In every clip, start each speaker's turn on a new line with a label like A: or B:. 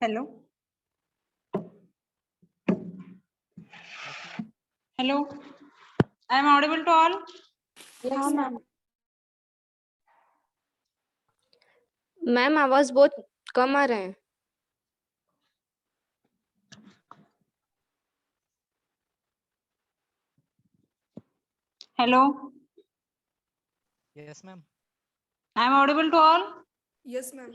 A: Hello. Hello. I am audible to all.
B: Yes, ma'am.
C: Ma'am आवाज बहुत कम आ रहा है.
A: Hello.
D: Yes, ma'am.
A: I am audible to all.
B: Yes, ma'am.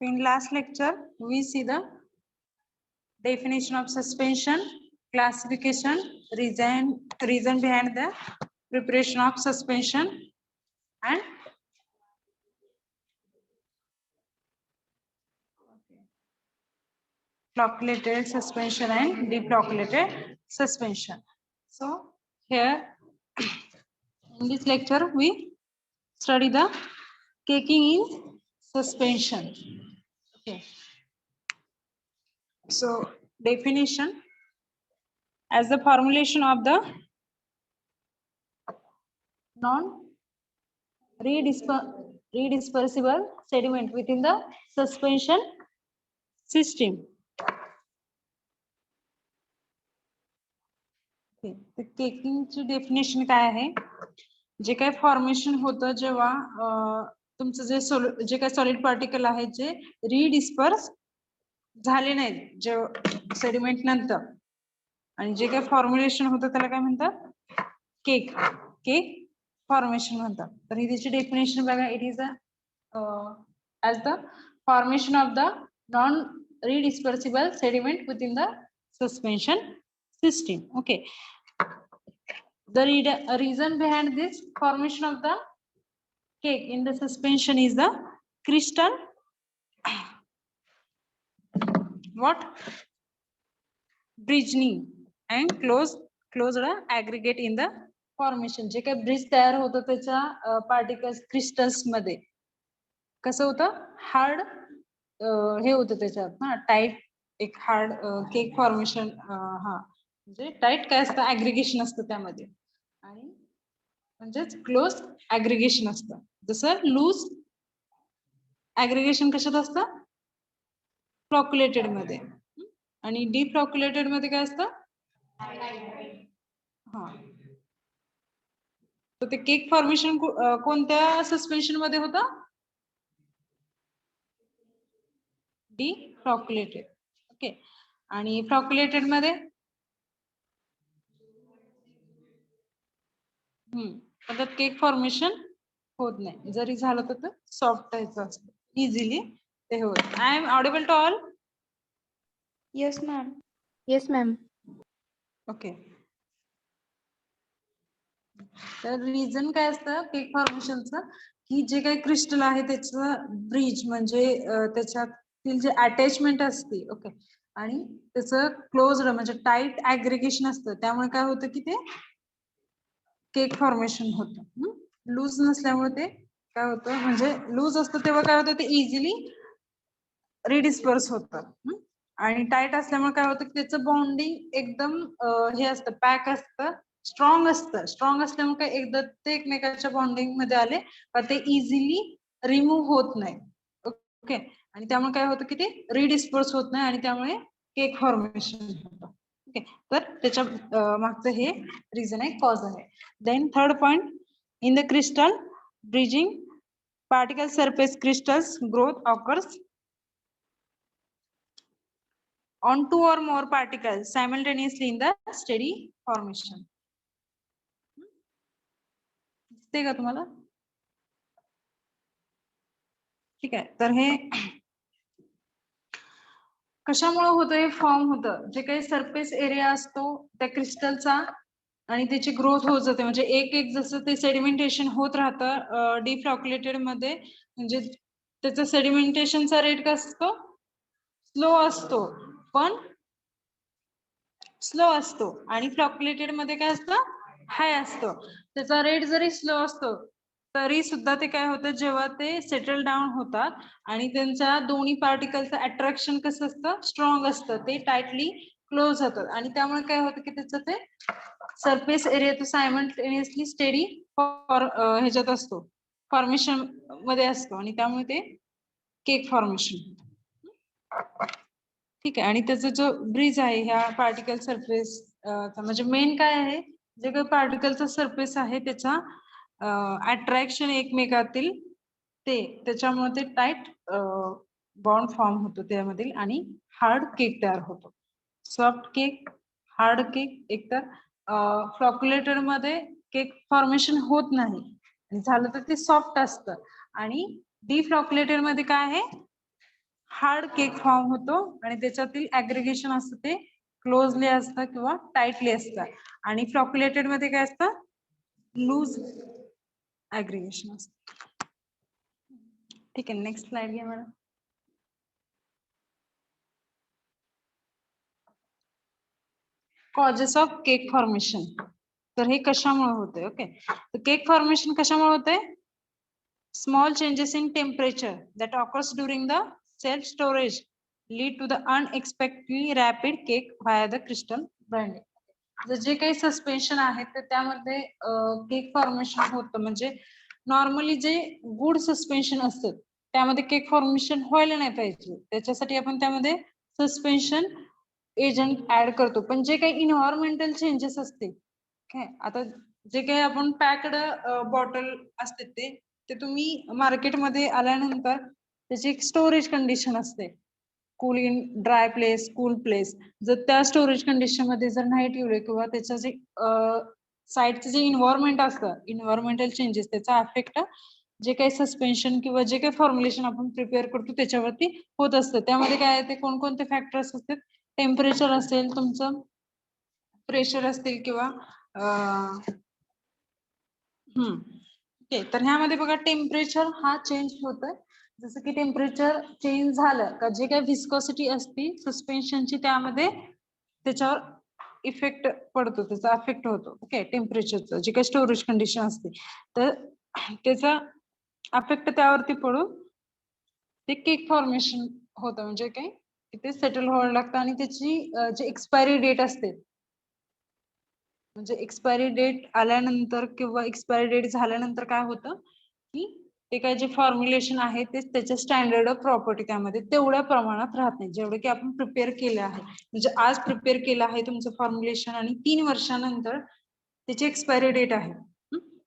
A: In last lecture, we see the definition of suspension, classification, reason behind the preparation of suspension, and flocculated suspension and deflocculated suspension. So here in this lecture we study the caking in suspension. Okay. So definition as the formulation of the non-redispersible sediment within the suspension system. केकिंगची definition काय आहे, जे काही formation होतं जेव्हा तुमचं जे काही सॉलिड पार्टिकल आहे जे रिडिस्पर्स झाले नाहीत जे सेडिमेंट नंतर, आणि जे काही फॉर्म्युलेशन होतं त्याला काय म्हणतात, केक फॉर्मेशन म्हणतात. तर ही त्याची डेफिनेशन बघा, it is as the formation of the non-redispersible sediment within the suspension system. Okay. The reason behind this formation of the cake in the suspension is the crystal what bridging and closed aggregate in the formation. जे काही bridge तयार होतं त्याच्या particles crystals मध्ये कसं होतं, hard हे होतं त्याच्यात ना, टाईट एक हार्ड केक फॉर्मेशन, हा म्हणजे टाईट काय असतं, ऍग्रिगेशन असतं त्यामध्ये, आणि म्हणजेच क्लोज ऍग्रिगेशन असतं. जसं लूज ऍग्रिगेशन कशात असतं, फ्लॉक्युलेटेड मध्ये, आणि डिफ्लॉक्युलेटेड मध्ये काय असतं, हा. तर ते केक फॉर्मेशन कोणत्या सस्पेन्शन मध्ये होतं, डिफ्लॉक्युलेटेड. ओके. आणि फ्लॉक्युलेटेड मध्ये आता केक फॉर्मेशन होत नाही, जरी झालं तर सॉफ्ट टाईपचं असतं, इझिली ते होत. I am audible to all.
B: Yes, ma'am.
C: Yes, ma'am.
A: Okay. तर रिझन काय असतं केक फॉर्मेशनचं, की जे काही क्रिस्टल आहे त्याचं ब्रिज म्हणजे त्याच्यात जे अटॅचमेंट असते ओके आणि त्याचं क्लोज्ड म्हणजे टाईट ऍग्रिगेशन असतं त्यामुळे काय होतं की ते केक फॉर्मेशन होतं लूज नसल्यामुळे ते काय होतं म्हणजे लूज असतं तेव्हा काय होतं ते इझिली रिडिस्पर्स होतं आणि टाईट असल्यामुळे काय होतं की त्याचं बॉन्डिंग एकदम हे असतं पॅक असतं स्ट्रॉंग असल्यामुळे काय एकदा ते एकमेकांच्या बॉन्डिंग मध्ये आले का ते इझिली रिमूव्ह होत नाही ओके आणि त्यामुळे काय होतं की ते रिडिस्पर्स होत नाही आणि त्यामुळे केक फॉर्मेशन होतं ओके तर त्याच्या मागचं हे रिझन आहे कॉज आहे then third point in the crystal bridging particle surface crystals growth occurs on two or more particles simultaneously in the steady formation. दिसते का तुम्हाला ठीक आहे तर हे कशामुळे होतं हे फॉर्म होतं जे काही सरफेस एरिया असतो त्या क्रिस्टलचा आणि त्याची ग्रोथ होत जाते म्हणजे एक एक जसं ते सेडिमेंटेशन होत राहतं डिफ्लॉक्युलेटेड मध्ये म्हणजे त्याचा सेडिमेंटेशनचा रेट काय असतो स्लो असतो पण स्लो असतो आणि फ्लॉक्युलेटेड मध्ये काय असतं हाय असतो त्याचा रेट जरी स्लो असतो तरी सुद्धा ते काय होतं जेव्हा ते सेटल डाऊन होतात आणि त्यांच्या दोन्ही पार्टिकलचं अट्रॅक्शन कसं असतं स्ट्रॉंग असतं ते टाइटली क्लोज होतात आणि त्यामुळे काय होतं की त्याचं ते सरफेस एरिया तो सायमल्टेनियसली स्टेडी ह्याच्यात असतो फॉर्मेशन मध्ये असतो आणि त्यामुळे ते केक फॉर्मेशन ठीक आहे आणि त्याचा जो ब्रिज आहे ह्या पार्टिकल सरफेस म्हणजे मेन काय आहे जे काही पार्टिकलचा सरफेस आहे त्याचा अट्रॅक्शन एकमेकातील ते त्याच्यामुळे ते टाईट बॉन्ड फॉर्म होतो त्यामधील आणि हार्ड केक तयार होतो सॉफ्ट केक हार्ड केक एकतर फ्लॉक्युलेटर मध्ये केक फॉर्मेशन होत नाही आणि झालं तर ते सॉफ्ट असतं आणि डिफ्लॉक्युलेटर मध्ये काय आहे हार्ड केक फॉर्म होतो आणि त्याच्यातील ऍग्रिगेशन असतं ते क्लोजली असतं किंवा टाइटली असतं आणि फ्लॉक्युलेटेड मध्ये काय असतं लूज ऍग्रिगेशन असतं ठीक आहे नेक्स्ट स्लाइड घ्या madam causes of cake formation तर हे कशामुळे होते ओके तर केक फॉर्मेशन कशामुळे होते small changes in temperature that occurs during the self storage lead to the unexpectedly rapid cake via the crystal binding. जे काही सस्पेन्शन आहे तर त्यामध्ये केक फॉर्मेशन होतं म्हणजे नॉर्मली जे गुड सस्पेन्शन असतं त्यामध्ये केक फॉर्मेशन व्हायला नाही पाहिजे त्याच्यासाठी आपण त्यामध्ये सस्पेन्शन एजंट ऍड करतो पण जे काही इन्व्हायरमेंटल चेंजेस असते काय आता जे काही आपण पॅक्ड बॉटल असते ते तुम्ही मार्केटमध्ये आल्यानंतर त्याची एक स्टोरेज कंडिशन असते cool in dry place cool place जर त्या स्टोरेज कंडिशन मध्ये जर नाही ठेवले किंवा त्याचं जे साईडचं जे इन्व्हायरमेंट असतं इन्व्हायरमेंटल चेंजेस त्याचा अफेक्ट जे काही सस्पेन्शन किंवा जे काही फॉर्म्युलेशन आपण प्रिपेअर करतो त्याच्यावरती होत असतं त्यामध्ये काय ते कोणकोणते फॅक्टर्स असतात टेम्परेचर असेल तुमचं प्रेशर असतील किंवा तर ह्यामध्ये बघा टेम्परेचर हा चेंज होतोय जसं की टेम्परेचर चेंज झालं का जे काही विस्कोसिटी असते सस्पेन्शनची त्यामध्ये त्याच्यावर इफेक्ट पडतो त्याचा अफेक्ट होतो ओके टेम्परेचरचं जे काही स्टोरेज कंडिशन असते तर त्याचा अफेक्ट त्यावरती पडून ते केक फॉर्मेशन होतं म्हणजे काय तिथे सेटल व्हावं लागतं आणि त्याची जी एक्सपायरी डेट असते म्हणजे एक्सपायरी डेट आल्यानंतर किंवा एक्सपायरी डेट झाल्यानंतर काय होतं की ते काय जे फॉर्म्युलेशन आहे ते त्याच्या स्टँडर्ड ऑफ प्रॉपर्टी त्यामध्ये तेवढ्या प्रमाणात राहत नाही जेवढे की आपण प्रिपेअर केले आहे म्हणजे आज प्रिपेअर केलं आहे तुमचं फॉर्म्युलेशन आणि 3 वर्षानंतर त्याची एक्सपायरी डेट आहे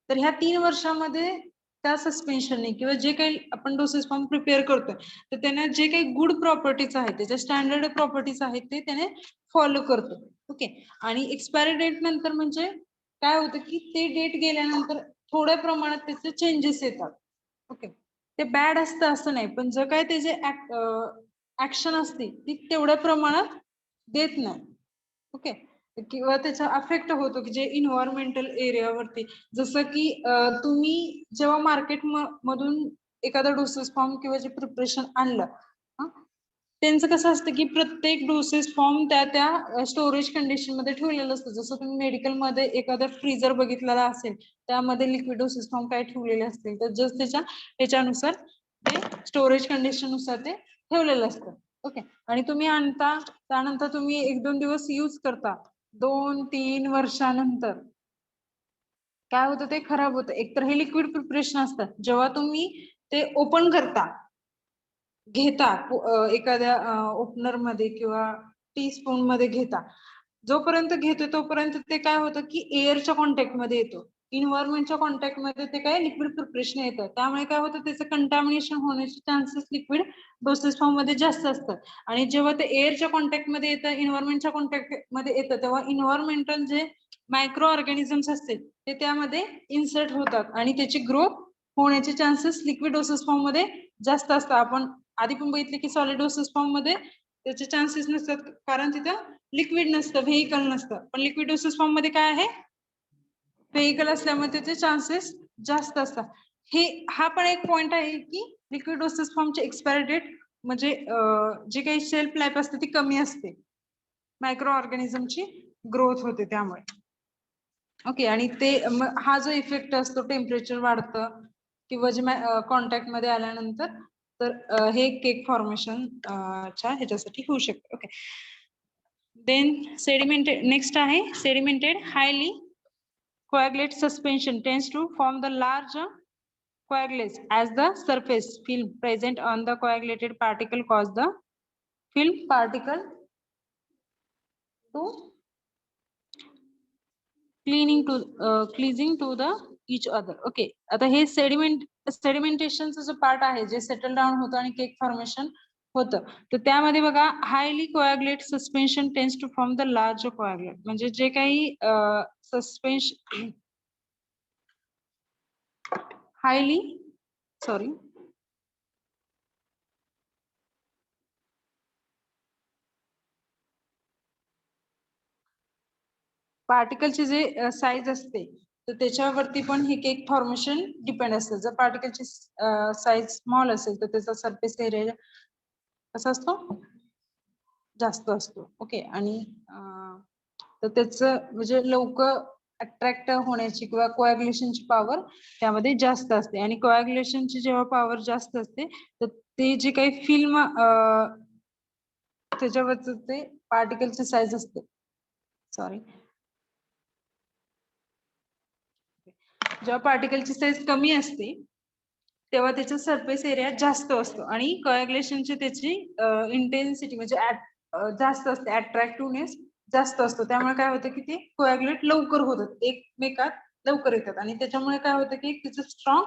A: तर ह्या 3 वर्षामध्ये त्या सस्पेन्शनने किंवा जे काही आपण डोसेस फॉर्म प्रिपेअर करतोय तर त्याने जे काही गुड प्रॉपर्टीज आहेत त्याच्या स्टँडर्ड प्रॉपर्टीज आहेत ते त्याने फॉलो करतो ओके आणि एक्सपायरी डेट नंतर म्हणजे काय होतं की ते डेट गेल्यानंतर थोड्या प्रमाणात त्याचे चेंजेस येतात ओके ते बॅड असतं असं नाही पण जर काय त्याचे ऍक्शन असते ती तेवढ्या प्रमाणात देत नाही ओके किंवा त्याचा अफेक्ट होतो की जे इन्व्हायरमेंटल एरियावरती जसं की तुम्ही जेव्हा मार्केट मधून एखादा डोसेस फॉर्म किंवा जे प्रिपरेशन आणलं त्यांचं कसं असतं की प्रत्येक डोसेस फॉर्म त्या स्टोरेज कंडिशन मध्ये ठेवलेलं असतं. जसं तुम्ही मेडिकल मध्ये एखादा फ्रीजर बघितलेला असेल, त्यामध्ये लिक्विड डोसेस फॉर्म काय ठेवलेले असतील, तर जस्ट त्याच्यानुसार ते स्टोरेज कंडिशन नुसार ते ठेवलेलं असतं. ओके, आणि तुम्ही आणता, त्यानंतर तुम्ही 1-2 दिवस यूज करता, 2-3 वर्षानंतर काय होतं, ते खराब होतं. एकतर हे लिक्विड प्रिपरेशन असतं. जेव्हा तुम्ही ते ओपन करता, घेता एखाद्या ओपनर मध्ये किंवा टी स्पून मध्ये घेता, जोपर्यंत घेतो तोपर्यंत ते काय होतं की एअरच्या कॉन्टॅक्ट मध्ये येतो, इन्व्हायरमेंटच्या कॉन्टॅक्ट मध्ये ते काय लिक्विड प्रिपरेशन येतं. त्यामुळे काय होतं, त्याचं कंटॅमिनेशन होण्याचे चान्सेस लिक्विड डोसेस फॉर्म मध्ये जास्त असतात. आणि जेव्हा ते एअरच्या कॉन्टॅक्ट मध्ये येतं, इन्व्हायरमेंटच्या कॉन्टॅक्ट मध्ये येतं, तेव्हा इन्व्हायरमेंटल जे मायक्रो ऑर्गॅनिझम्स असतील ते त्यामध्ये इन्सर्ट होतात आणि त्याची ग्रोथ होण्याचे चान्सेस लिक्विड डोसेस फॉर्म मध्ये जास्त असतात. आपण आधी पण बघितले की सॉलिड डोसेस फॉर्म मध्ये त्याचे चान्सेस नसतात, कारण तिथं लिक्विड नसतं, व्हेइकल नसतं. पण लिक्विड डोसेस फॉर्म मध्ये काय आहे, व्हेइकल असल्यामुळे त्याचे चान्सेस जास्त असतात. हा पण एक पॉइंट आहे की लिक्विड डोसेस फॉर्मचे एक्सपायरी डेट म्हणजे जे काही शेल्फ लाईफ असते ती कमी असते, मायक्रो ऑर्गॅनिझमची ग्रोथ होते त्यामुळे. ओके, आणि ते हा जो इफेक्ट असतो, टेम्परेचर वाढतं किंवा जे कॉन्टॅक्ट मध्ये आल्यानंतर, तर हे केक फॉर्मेशन च्या ह्याच्यासाठी होऊ शकते. ओके, देन सेडिमेंटेड, नेक्स्ट आहे sedimented highly coagulate suspension tends to form the large coagulates as the surface film present on the coagulated particle cause the film particle to cleaving to the each other. Okay, आता हे सेडिमेंटेशनचं जो part आहे, जे settle down होतं आणि cake formation होतं, तर त्यामध्ये बघा highly coagulate suspension tends to form the large coagulate, म्हणजे जे काही सस्पेन्शन हायली पार्टिकलची जे साईज असते, तर त्याच्यावरती पण हे केक फॉर्मेशन डिपेंड असतं. जर पार्टिकलची साईज स्मॉल असेल तर त्याचा सरफेस एरिया कसा असतो, जास्त असतो. ओके, आणि तर त्याचं म्हणजे लवकर अट्रॅक्ट होण्याची किंवा कोॲग्युलेशनची पॉवर त्यामध्ये जास्त असते. आणि कोॲग्युलेशनची जेव्हा पॉवर जास्त असते, तर ते जे काही फिल्म त्याच्यावरच ते पार्टिकलची साईज असते, जेव्हा पार्टिकलची साईज कमी असते तेव्हा त्याचा सरफेस एरिया जास्त असतो आणि कोॲग्युलेशनची त्याची इंटेन्सिटी म्हणजे जास्त असते, अट्रॅक्टिव्हनेस जास्त असतो. त्यामुळे काय होतं की ते कोॲग्युलेट लवकर होतात, एकमेकात लवकर येतात, आणि त्याच्यामुळे काय होतं की त्याचं स्ट्रॉंग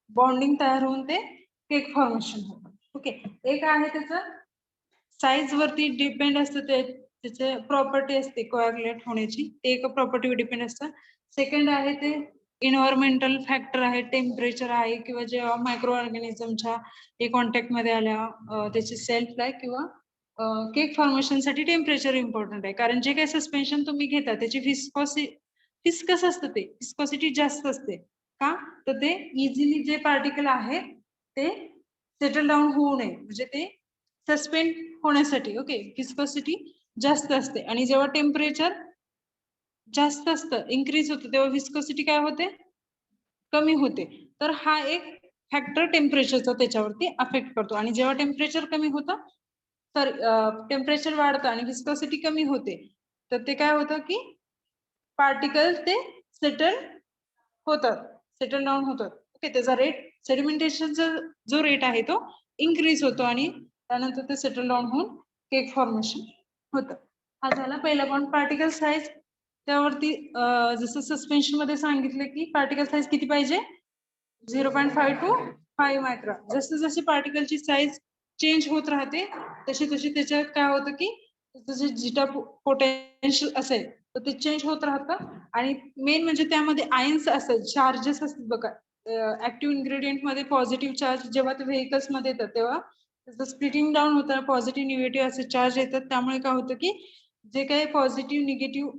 A: बॉन्डिंग तयार होऊन ते केक फॉर्मेशन होतं. ओके, एक आहे त्याचं साईज वरती डिपेंड असतं, त्याचे प्रॉपर्टी असते कोॲग्युलेट होण्याची, ते एका प्रॉपर्टीवर डिपेंड असतं. सेकंड आहे ते इन्व्हायरमेंटल फॅक्टर आहे, टेम्परेचर आहे, किंवा जेव्हा मायक्रो ऑर्गॅनिझमच्या हे कॉन्टॅक्ट मध्ये आल्या त्याची सेल्फ लाईफ किंवा केक फॉर्मेशन साठी टेम्परेचर इम्पॉर्टंट आहे. कारण जे काही सस्पेन्शन तुम्ही घेता त्याची फिस्कस असतं, ते विस्कॉसिटी जास्त असते. का, तर ते इझिली जे पार्टिकल आहे ते सेटल डाऊन होऊ नये, म्हणजे ते सस्पेंड होण्यासाठी. ओके, विस्कोसिटी जास्त असते, आणि जेव्हा टेम्परेचर जास्त असतं, इन्क्रीज होतं, तेव्हा विस्कोसिटी काय होते, कमी होते. तर हा एक फॅक्टर टेम्परेचरचा त्याच्यावरती अफेक्ट करतो. आणि जेव्हा टेम्परेचर कमी होतं, तर टेम्परेचर वाढतं आणि विस्कोसिटी कमी होते, तर ते काय होतं की पार्टिकल ते सेटल होतात, सेटल डाऊन होतात. ओके, त्याचा रेट, सेडिमेंटेशनचा जो रेट आहे तो इन्क्रीज होतो आणि त्यानंतर ते सेटल डाऊन होऊन केक फॉर्मेशन होतं. हा झाला पहिला पॉइंट, पार्टिकल साईज. त्यावरती जसं सस्पेन्शन मध्ये सांगितलं की पार्टिकल साईज किती पाहिजे, 0.5 to 5 मायक्रॉन. जसं जशी पार्टिकलची साईज चेंज होत राहते तशी तशी त्याच्यात काय होतं की त्याचं जे जिटा पोटेन्शियल असेल तर ते चेंज होत राहतं. आणि मेन म्हणजे त्यामध्ये आयन्स असतात, चार्जेस असतात बघा. ऍक्टिव्ह इन्ग्रेडियंट मध्ये पॉझिटिव्ह चार्ज जेव्हा ते व्हेइकल्स मध्ये येतात तेव्हा त्याचं स्प्लिटिंग डाऊन होतं, पॉझिटिव्ह निगेटिव्ह असे चार्ज येतात. त्यामुळे काय होतं की जे काही पॉझिटिव्ह निगेटिव्ह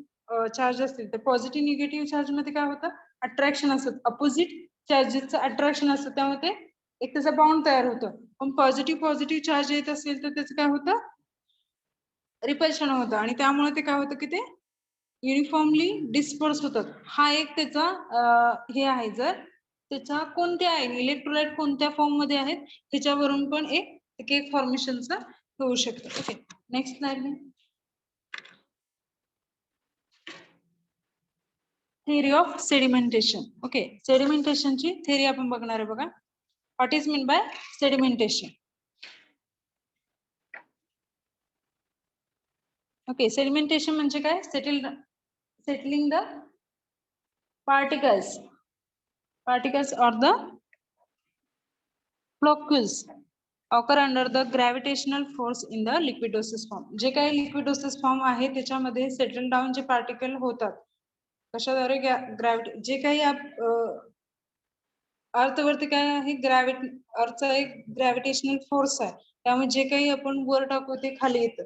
A: चार्ज असतील, तर पॉझिटिव्ह निगेटिव्ह चार्ज मध्ये काय होतं, अट्रॅक्शन असतं, अपोजिट चार्जेसचं अट्रॅक्शन असतं, त्यामुळे ते एक त्याचा बॉन्ड तयार होतं. पण पॉझिटिव्ह चार्ज येत असेल तर त्याचं काय होतं, रिपल्शन होतं आणि त्यामुळे ते काय होतं की ते युनिफॉर्मली डिस्पर्स होतात. हा एक त्याचा हे आहे. जर त्याच्या कोणत्या आहे इलेक्ट्रोलाइट कोणत्या फॉर्म मध्ये आहेत ह्याच्यावरून पण एक केक फॉर्मेशनचा होऊ शकतं. Okay, next slide. Theory of sedimentation. Okay, सेडिमेंटेशनची थिअरी आपण बघणार आहे बघा. What is mean by sedimentation? Okay, sedimentation म्हणजे काय? Settling the particles or the floccules occur under the gravitational force in the liquidosus form. जे काही लिक्विडोसिस फॉर्म आहे त्याच्यामध्ये सेटल डाऊन जे पार्टिकल होतात कशाद्वारे, ग्रॅव्हिटी, जे काही अर्थवरती काय आहे, अर्थचा एक ग्रॅव्हिटेशनल फोर्स आहे, त्यामुळे जे काही आपण वर टाकू ते खाली येतं.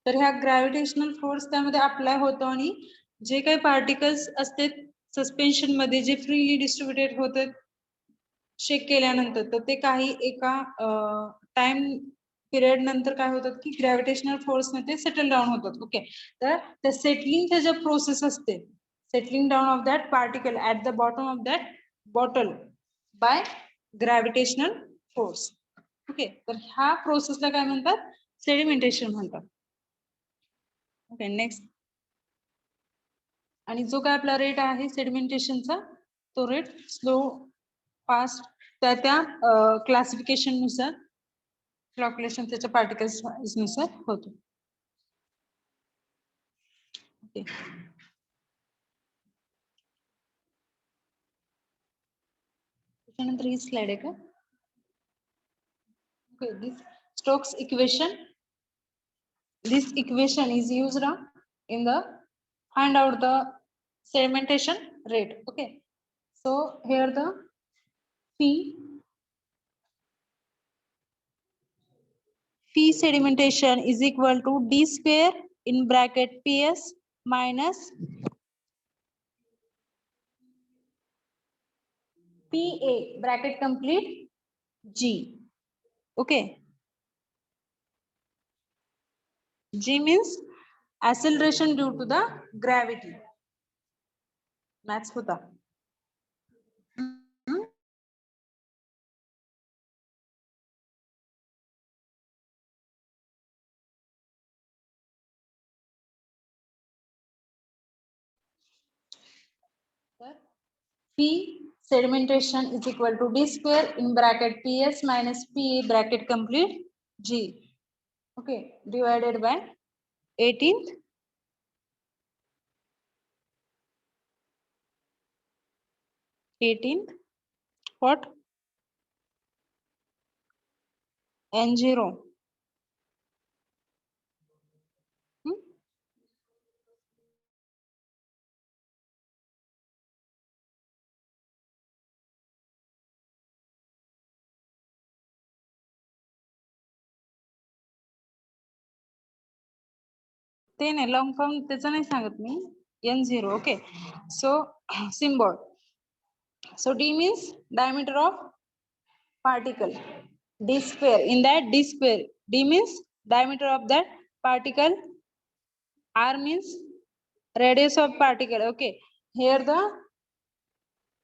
A: तर ह्या ग्रॅव्हिटेशनल फोर्स त्यामध्ये अप्लाय होतो आणि जे काही पार्टिकल्स असतात सस्पेन्शन मध्ये जे फ्रीली डिस्ट्रीब्युटेड होतात शेक केल्यानंतर, तर ते काही एका टाइम पिरियड नंतर काय होतात की ग्रॅव्हिटेशनल फोर्स ने ते सेटल डाऊन होतात. ओके, तर त्या सेटलिंगच्या ज्या प्रोसेस असते, settling down of that particle at the bottom of that bottle by gravitational force. Okay, तर ह्या प्रोसेसला काय म्हणतात? सेडिमेंटेशन म्हणतात. Okay, next. आणि जो काय आपला रेट आहे सेडिमेंटेशनचा, तो रेट स्लो, फास्ट, त्या क्लासिफिकेशन नुसार, क्लॅक्युलेशन त्याच्या पार्टिकल्स नुसार होतो. ओके, त्याच्यानंतर ही स्लाइड आहे का? Okay, this Stokes equation. This equation is used in the find out the sedimentation rate. Okay, so here the P sedimentation is equal to d square in bracket PS minus PA bracket complete G. Okay, G means acceleration due to the gravity. Maths होता. P sedimentation is equal to d square in bracket PS minus PA bracket complete G. Okay, divided by 18th what? N0. ते नाही, long form त्याचं नाही सांगत मी. N0. Okay, so symbol. So d means diameter of particle. D square, in that d square, d means diameter of that particle. R means radius of particle. Okay, here the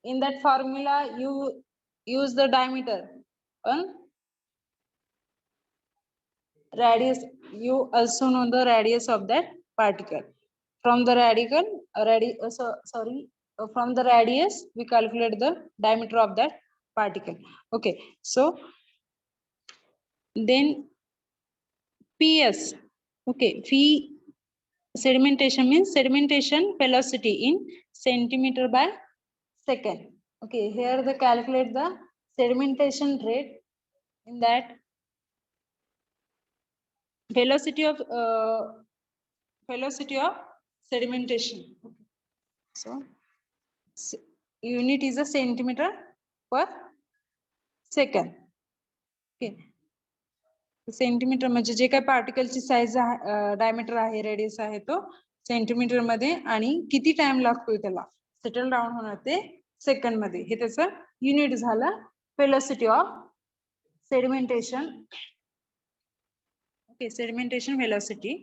A: in that formula you use the diameter and radius. You also know the radius of that particle. From the from the radius we calculate the diameter of that particle. Okay, so then PS. Okay, sedimentation means sedimentation velocity in centimeter by second. Okay, here they calculate the sedimentation rate in that velocity of sedimentation. Okay. So unit is a centimeter per second. Okay, centimetre म्हणजे जे काही पार्टिकलची size diameter आहे, radius आहे तो centimetre मध्ये, आणि किती time लागतोय त्याला सेटल डाऊन होणार ते सेकंड मध्ये, हे त्याचं युनिट झालं velocity of sedimentation. Okay, sedimentation velocity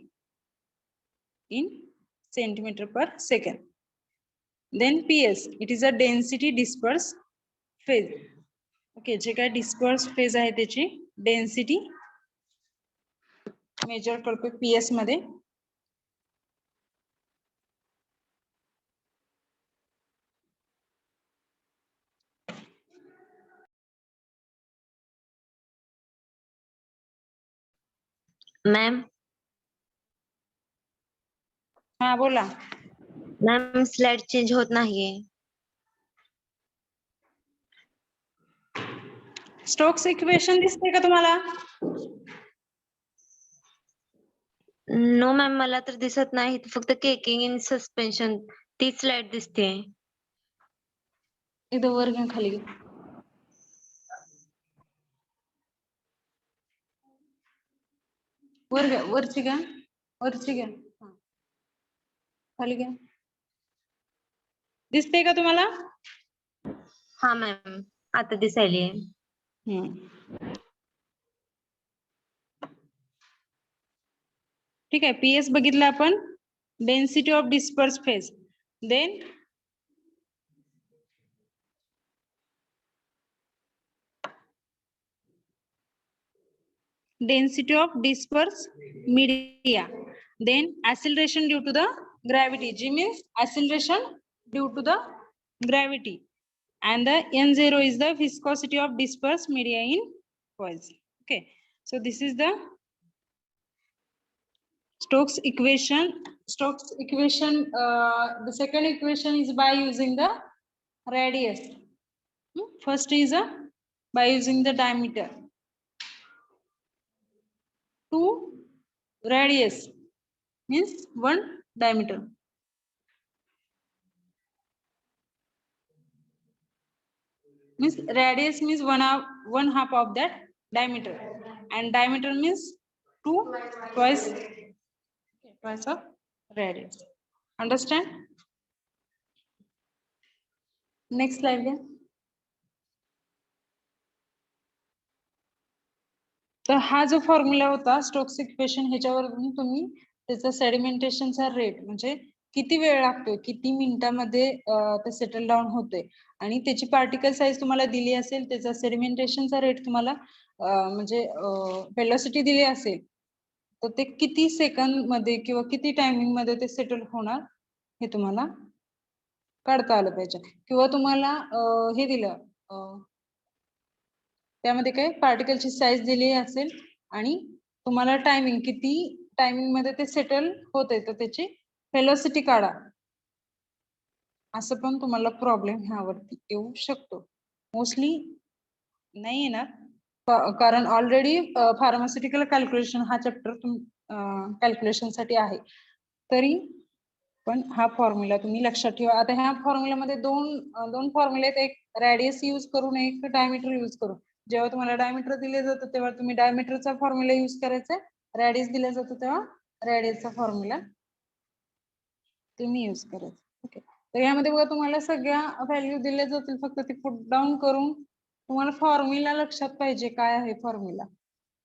A: in centimeter per second. Then PS, it is a density dispersed phase. Okay, जे काय dispersed phase आहे त्याची density मेजर करतो PS मध्ये.
D: मॅम
A: हा बोला.
D: मॅम स्लाइड चेंज होत नाहीये.
A: स्टोक्स इक्वेशन दिसते का तुम्हाला?
D: नो मॅम मला तर दिसत नाही, फक्त केकिंग इन सस्पेन्शन ती स्लाइड दिसते.
A: एकदा वर घ्या खाली घ्या. वर घ्या, वरची घ्या, वरची घ्या. हा. खाली घ्या. दिसते का तुम्हाला?
D: हा मॅम आता दिसायली.
A: ठीक आहे. पीएस बघितलं आपण, density of disperse phase. Then density of dispersed media, then acceleration due to the gravity. G means acceleration due to the gravity, and the n0 is the viscosity of dispersed media in coils. Okay, so this is the Stokes equation. Stokes equation, the second equation is by using the radius. First is by using the diameter. 2 radius means 1 diameter. Means radius means one half of that diameter, and diameter means twice of radius. Understand? Next slide. तर हा जो formula होता Stokes equation, ह्याच्यावरून तुम्ही त्याचा सेडिमेंटेशनचा rate म्हणजे किती वेळ लागतोय, किती मिनिटांमध्ये ते सेटल डाऊन होते, आणि त्याची पार्टिकल साईज तुम्हाला दिली असेल, त्याचा सेडिमेंटेशनचा रेट तुम्हाला म्हणजे वेलोसिटी दिली असेल, तर ते किती सेकंद मध्ये किंवा किती टायमिंग मध्ये ते सेटल होणार हे तुम्हाला काढता आलं पाहिजे. किंवा तुम्हाला हे दिलं, त्यामध्ये काय पार्टिकलची साईज दिली असेल आणि तुम्हाला टायमिंग किती टायमिंग मध्ये ते सेटल होते, तर त्याची वेलोसिटी काढा, असं पण तुम्हाला प्रॉब्लेम ह्यावरती येऊ शकतो. मोस्टली नाही येणार, कारण ऑलरेडी फार्मास्युटिकल कॅल्क्युलेशन हा चॅप्टर कॅल्क्युलेशन साठी आहे. तरी पण हा फॉर्म्युला तुम्ही लक्षात ठेवा. आता ह्या फॉर्म्युल्यामध्ये दोन फॉर्म्युले आहेत, एक रॅडियस यूज करून, एक डायमीटर यूज करून. जेव्हा तुम्हाला डायमीटर दिले जातं तेव्हा तुम्ही डायमीटरचा फॉर्म्युला यूज करायचा, रॅडियस दिला जातो तेव्हा रॅडियसचा फॉर्म्युला तुम्ही यूज करायचा. ओके, तर यामध्ये बघा तुम्हाला सगळ्या व्हॅल्यू दिल्या जातील, फक्त ती पुट डाऊन करून तुम्हाला फॉर्म्युला लक्षात पाहिजे काय आहे फॉर्म्युला.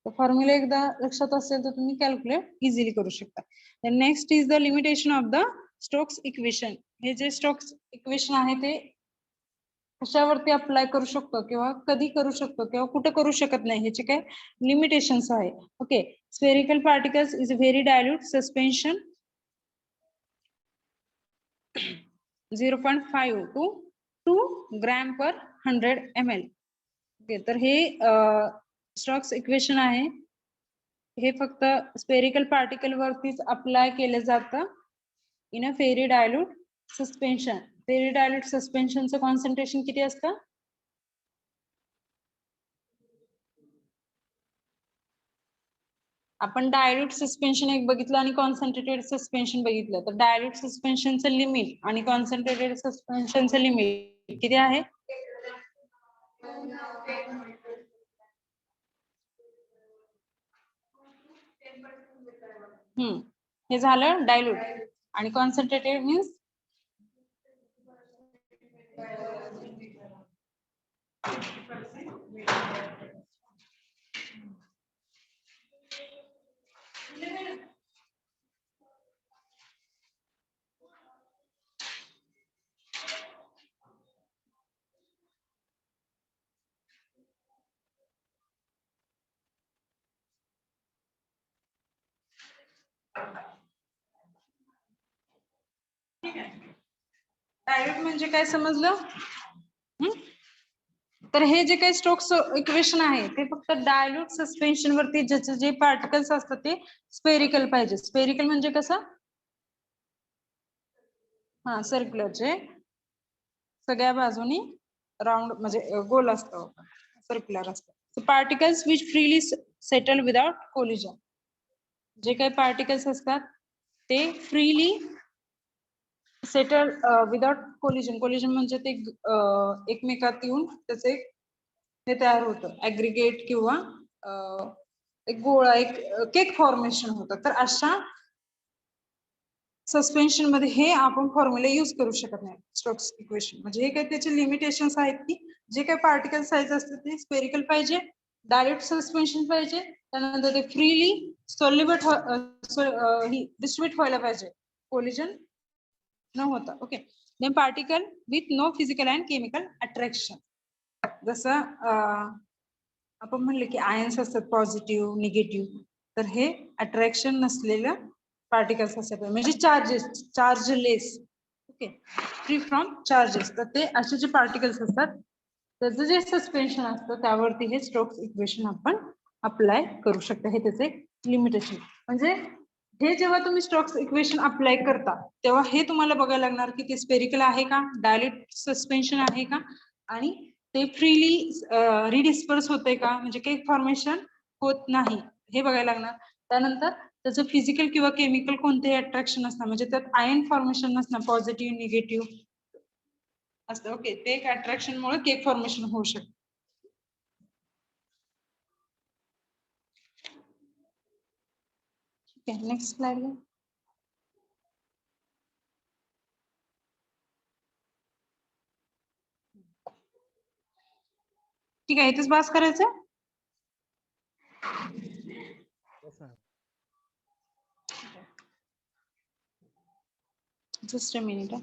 A: तर फॉर्म्युला एकदा लक्षात असेल तर तुम्ही कॅल्क्युलेट इझिली करू शकता. Next is the limitation of the Stokes equation. हे जे स्टोक्स इक्वेशन आहे ते कशावरती अप्लाय करू शकतो किंवा कधी करू शकतो किंवा कुठे करू शकत नाही, ह्याचे काय लिमिटेशन्स आहे. Okay, spherical particles is very dilute suspension 0.5 to 2 gram per 100 ml. Okay, तर हे स्टोक्स इक्वेशन आहे, हे फक्त स्फेरिकल पार्टिकल वरतीच अप्लाय केलं जातं in a very dilute suspension. Very dilute सस्पेन्शनचं कॉन्सन्ट्रेशन किती असतं? आपण डायल्यूट सस्पेन्शन एक बघितलं आणि कॉन्सन्ट्रेटेड सस्पेन्शन बघितलं. तर डायल्यूट सस्पेन्शनचं लिमिट आणि कॉन्सन्ट्रेटेड सस्पेन्शनचं लिमिट किती आहे? हे झालं डायल्यूट, आणि कॉन्सन्ट्रेटेड मीन्स ठीक आहे. डायल्यूट म्हणजे काय समजलं? तर हे जे काही स्टोक्स इक्वेशन आहे ते फक्त डायल्यूट सस्पेन्शन वरती ज्याचे जे पार्टिकल्स असतात ते स्पेरिकल पाहिजे. स्पेरिकल म्हणजे कसं? हा, सर्क्युलर, जे सगळ्या बाजूनी राऊंड म्हणजे गोल असतं, सर्क्युलर असतं. Particles which freely settle without collision. जे काही पार्टिकल्स असतात ते freely settle without collision. Collision म्हणजे ते एकमेकात येऊन त्याचे हे तयार होतं, ऍग्रीगेट किंवा एक गोळा, एक केक फॉर्मेशन होतं. तर अशा सस्पेन्शन मध्ये हे आपण फॉर्म्युला यूज करू शकत नाही, स्टोक्स इक्वेशन. म्हणजे हे काही त्याचे लिमिटेशन्स आहेत की जे काही पार्टिकल साईज असते ते स्पेरिकल पाहिजे, डायरेक्ट सस्पेन्शन पाहिजे, त्यानंतर ते फ्रीली सोल्युबल डिस्ट्रीब्युट व्हायला पाहिजे, कोलिजन न होता. Okay. Then particle with no physical and chemical attraction. जसं आपण म्हणले की आयन्स असतात पॉझिटिव्ह निगेटिव्ह, तर हे अट्रॅक्शन नसलेलं पार्टिकल्स असतात, म्हणजे chargeless. Okay, free from charges. तर ते असे जे पार्टिकल्स असतात त्याचं जे सस्पेन्शन असतं त्यावरती हे स्टोक्स इक्वेशन आपण अप्लाय करू शकता. हे त्याचे लिमिटेशन. म्हणजे हे जेव्हा तुम्ही स्टोक्स इक्वेशन अप्लाय करता तेव्हा हे तुम्हाला बघायला लागणार की ते स्पेरिकल आहे का, डायल्यूट सस्पेन्शन आहे का, आणि ते फ्रीली रिडिस्पर्स होते का, म्हणजे केक फॉर्मेशन होत नाही हे बघायला लागणार. त्यानंतर त्याचं फिजिकल किंवा केमिकल कोणतेही अट्रॅक्शन नसणार, म्हणजे त्यात आयन फॉर्मेशन नसणार, पॉझिटिव्ह निगेटिव्ह असतं. ओके, ते एक अट्रॅक्शन मुळे केक फॉर्मेशन होऊ शकतं. ठीक आहे, नेक्स्ट स्लाइड. ठीक आहे, इथेच बास करायचं. Just a minute.